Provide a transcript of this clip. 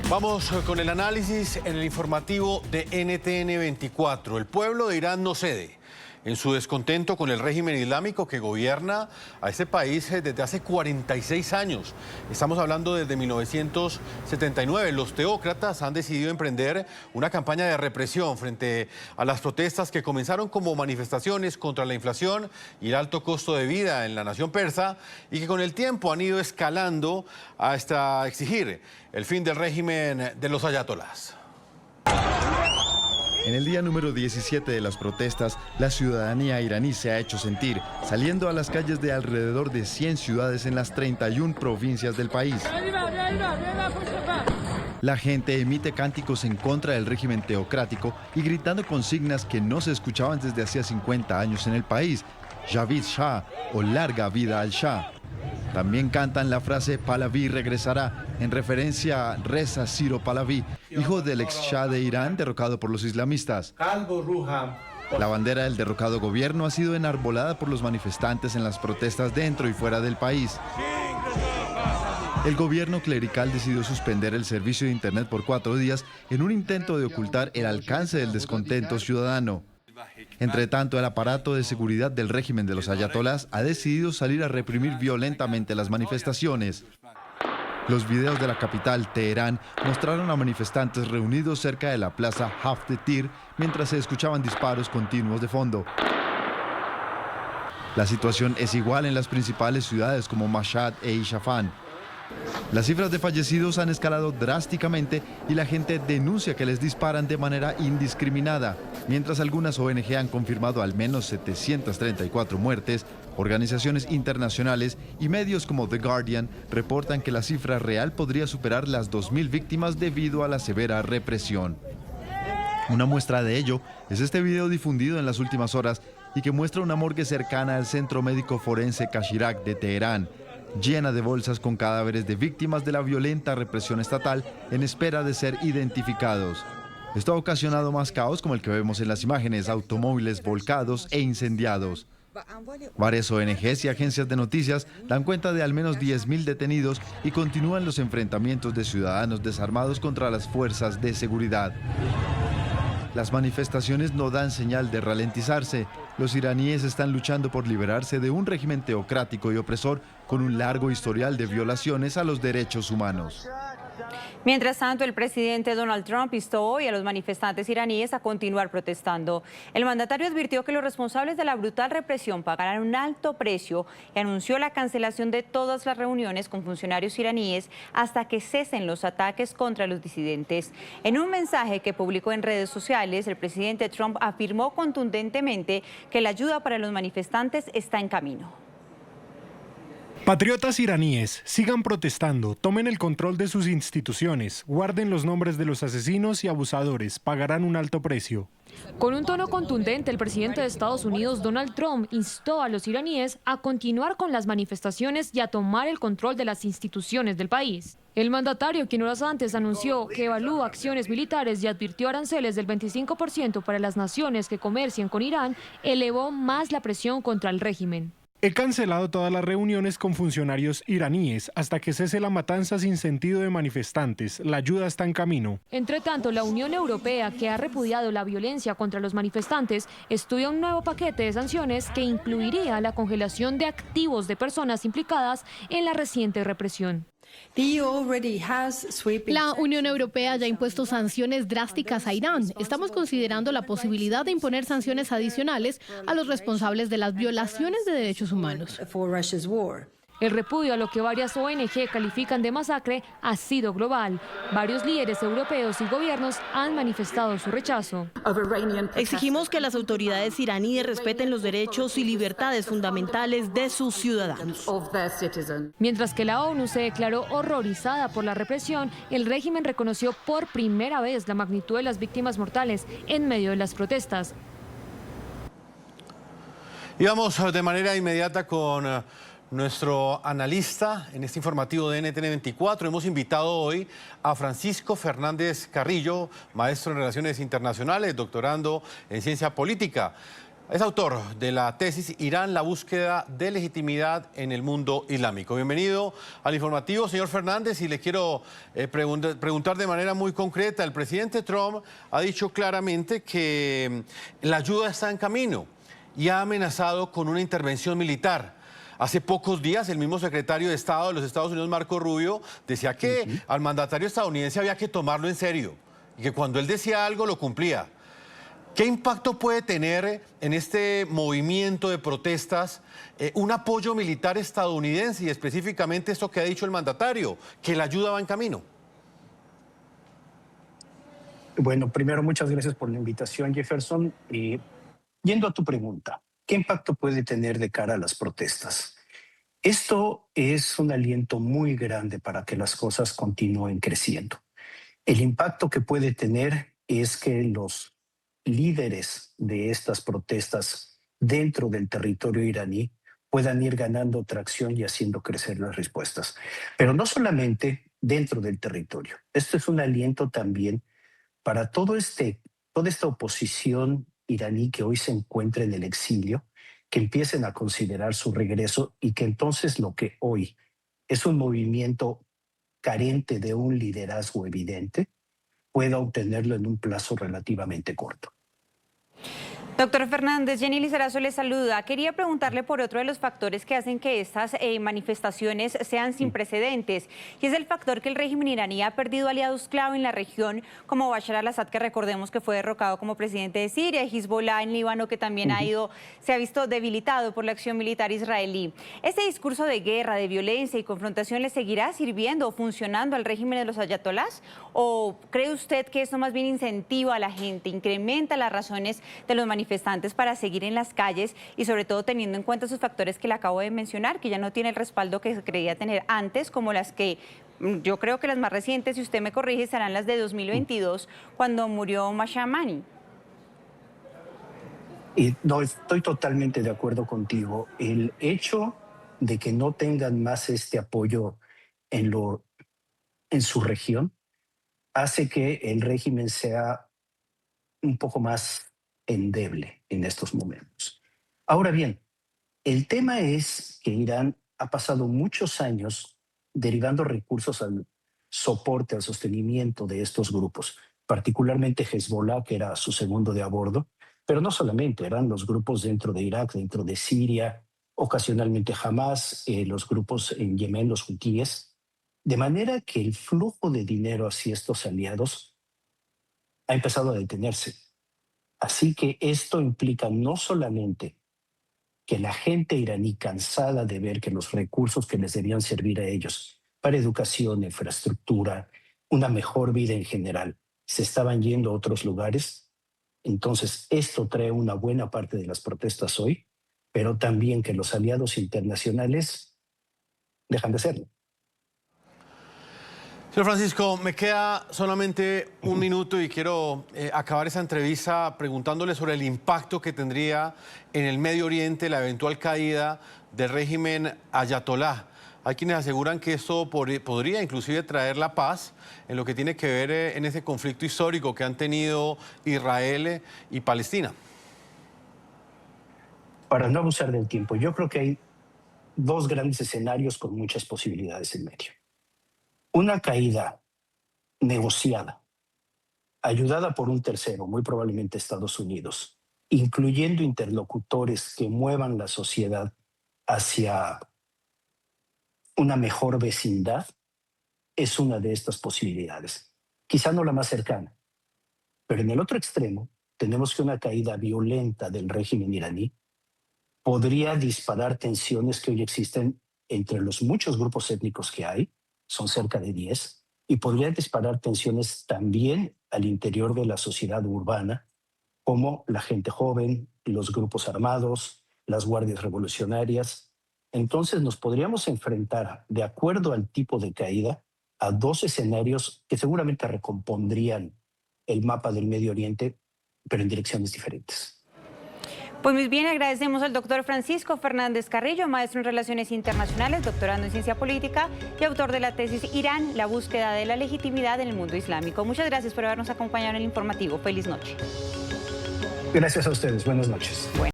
Vamos con el análisis en el informativo de NTN 24. El pueblo de Irán no cede en su descontento con el régimen islámico que gobierna a este país desde hace 46 años. Estamos hablando desde 1979. Los teócratas han decidido emprender una campaña de represión frente a las protestas que comenzaron como manifestaciones contra la inflación y el alto costo de vida en la nación persa y que con el tiempo han ido escalando hasta exigir el fin del régimen de los ayatolás. En el día número 17 de las protestas, la ciudadanía iraní se ha hecho sentir, saliendo a las calles de alrededor de 100 ciudades en las 31 provincias del país. La gente emite cánticos en contra del régimen teocrático y gritando consignas que no se escuchaban desde hacía 50 años en el país: Javid Shah o larga vida al Shah. También cantan la frase Pahlaví regresará, en referencia a Reza Ciro Pahlaví, hijo del ex Shah de Irán derrocado por los islamistas. La bandera del derrocado gobierno ha sido enarbolada por los manifestantes en las protestas dentro y fuera del país. El gobierno clerical decidió suspender el servicio de Internet por 4 días en un intento de ocultar el alcance del descontento ciudadano. Entre tanto, el aparato de seguridad del régimen de los ayatolás ha decidido salir a reprimir violentamente las manifestaciones. Los videos de la capital, Teherán, mostraron a manifestantes reunidos cerca de la plaza Haftetir mientras se escuchaban disparos continuos de fondo. La situación es igual en las principales ciudades como Mashhad e Isfahan. Las cifras de fallecidos han escalado drásticamente y la gente denuncia que les disparan de manera indiscriminada. Mientras algunas ONG han confirmado al menos 734 muertes, organizaciones internacionales y medios como The Guardian reportan que la cifra real podría superar las 2.000 víctimas debido a la severa represión. Una muestra de ello es este video difundido en las últimas horas y que muestra una morgue cercana al Centro Médico Forense Kashirak de Teherán, llena de bolsas con cadáveres de víctimas de la violenta represión estatal en espera de ser identificados. Esto ha ocasionado más caos como el que vemos en las imágenes: automóviles volcados e incendiados. Varias ONGs y agencias de noticias dan cuenta de al menos 10.000 detenidos y continúan los enfrentamientos de ciudadanos desarmados contra las fuerzas de seguridad. Las manifestaciones no dan señal de ralentizarse. Los iraníes están luchando por liberarse de un régimen teocrático y opresor con un largo historial de violaciones a los derechos humanos. Mientras tanto, el presidente Donald Trump instó hoy a los manifestantes iraníes a continuar protestando. El mandatario advirtió que los responsables de la brutal represión pagarán un alto precio y anunció la cancelación de todas las reuniones con funcionarios iraníes hasta que cesen los ataques contra los disidentes. En un mensaje que publicó en redes sociales, el presidente Trump afirmó contundentemente que la ayuda para los manifestantes está en camino. Patriotas iraníes, sigan protestando, tomen el control de sus instituciones, guarden los nombres de los asesinos y abusadores, pagarán un alto precio. Con un tono contundente, el presidente de Estados Unidos, Donald Trump, instó a los iraníes a continuar con las manifestaciones y a tomar el control de las instituciones del país. El mandatario, quien horas antes anunció que evalúa acciones militares y advirtió aranceles del 25% para las naciones que comercian con Irán, elevó más la presión contra el régimen. He cancelado todas las reuniones con funcionarios iraníes hasta que cese la matanza sin sentido de manifestantes. La ayuda está en camino. Entre tanto, la Unión Europea, que ha repudiado la violencia contra los manifestantes, estudia un nuevo paquete de sanciones que incluiría la congelación de activos de personas implicadas en la reciente represión. La Unión Europea ya ha impuesto sanciones drásticas a Irán. Estamos considerando la posibilidad de imponer sanciones adicionales a los responsables de las violaciones de derechos humanos. El repudio a lo que varias ONG califican de masacre ha sido global. Varios líderes europeos y gobiernos han manifestado su rechazo. Exigimos que las autoridades iraníes respeten los derechos y libertades fundamentales de sus ciudadanos. Mientras que la ONU se declaró horrorizada por la represión, el régimen reconoció por primera vez la magnitud de las víctimas mortales en medio de las protestas. Y vamos de manera inmediata con nuestro analista en este informativo de NTN 24. Hemos invitado hoy a Francisco Fernández Carrillo, maestro en Relaciones Internacionales, doctorando en Ciencia Política. Es autor de la tesis Irán, la búsqueda de legitimidad en el mundo islámico. Bienvenido al informativo, señor Fernández, y le quiero preguntar de manera muy concreta. El presidente Trump ha dicho claramente que la ayuda está en camino y ha amenazado con una intervención militar. Hace pocos días el mismo secretario de Estado de los Estados Unidos, Marco Rubio, decía que al mandatario estadounidense había que tomarlo en serio y que cuando él decía algo lo cumplía. ¿Qué impacto puede tener en este movimiento de protestas un apoyo militar estadounidense y específicamente esto que ha dicho el mandatario, que la ayuda va en camino? Bueno, primero, muchas gracias por la invitación, Jefferson. Yendo a tu pregunta, ¿qué impacto puede tener de cara a las protestas? Esto es un aliento muy grande para que las cosas continúen creciendo. El impacto que puede tener es que los líderes de estas protestas dentro del territorio iraní puedan ir ganando tracción y haciendo crecer las respuestas. Pero no solamente dentro del territorio. Esto es un aliento también para toda esta oposición iraní que hoy se encuentra en el exilio, que empiecen a considerar su regreso y que entonces lo que hoy es un movimiento carente de un liderazgo evidente, pueda obtenerlo en un plazo relativamente corto. Doctor Fernández, Jenny Lizarazo le saluda. Quería preguntarle por otro de los factores que hacen que estas manifestaciones sean sin precedentes, y es el factor que el régimen iraní ha perdido aliados clave en la región, como Bashar al-Assad, que recordemos que fue derrocado como presidente de Siria, y Hezbollah en Líbano, que también se ha visto debilitado por la acción militar israelí. ¿Este discurso de guerra, de violencia y confrontación le seguirá sirviendo o funcionando al régimen de los ayatolás? ¿O cree usted que esto más bien incentiva a la gente, incrementa las razones de los manifestantes para seguir en las calles y sobre todo teniendo en cuenta esos factores que le acabo de mencionar, que ya no tiene el respaldo que se creía tener antes, como las que yo creo que las más recientes, si usted me corrige, serán las de 2022, cuando murió Masha Amini? No, estoy totalmente de acuerdo contigo. El hecho de que no tengan más este apoyo en su región hace que el régimen sea un poco más endeble en estos momentos. Ahora bien, el tema es que Irán ha pasado muchos años derivando recursos al soporte, al sostenimiento de estos grupos, particularmente Hezbollah, que era su segundo de a bordo, pero no solamente, eran los grupos dentro de Irak, dentro de Siria, ocasionalmente Hamas, los grupos en Yemen, los hutíes, de manera que el flujo de dinero hacia estos aliados ha empezado a detenerse. Así que esto implica no solamente que la gente iraní, cansada de ver que los recursos que les debían servir a ellos para educación, infraestructura, una mejor vida en general, se estaban yendo a otros lugares. Entonces, esto trae una buena parte de las protestas hoy, pero también que los aliados internacionales dejan de serlo. Señor Francisco, me queda solamente un minuto y quiero acabar esa entrevista preguntándole sobre el impacto que tendría en el Medio Oriente la eventual caída del régimen ayatolá. Hay quienes aseguran que esto podría inclusive traer la paz en lo que tiene que ver en ese conflicto histórico que han tenido Israel y Palestina. Para no abusar del tiempo, yo creo que hay dos grandes escenarios con muchas posibilidades en medio. Una caída negociada, ayudada por un tercero, muy probablemente Estados Unidos, incluyendo interlocutores que muevan la sociedad hacia una mejor vecindad, es una de estas posibilidades. Quizá no la más cercana, pero en el otro extremo tenemos que una caída violenta del régimen iraní podría disparar tensiones que hoy existen entre los muchos grupos étnicos que hay, son cerca de 10, y podría disparar tensiones también al interior de la sociedad urbana, como la gente joven, los grupos armados, las guardias revolucionarias. Entonces nos podríamos enfrentar, de acuerdo al tipo de caída, a dos escenarios que seguramente recompondrían el mapa del Medio Oriente, pero en direcciones diferentes. Pues muy bien, agradecemos al doctor Francisco Fernández Carrillo, maestro en Relaciones Internacionales, doctorando en Ciencia Política y autor de la tesis Irán, la búsqueda de la legitimidad en el mundo islámico. Muchas gracias por habernos acompañado en el informativo. Feliz noche. Gracias a ustedes. Buenas noches. Bueno.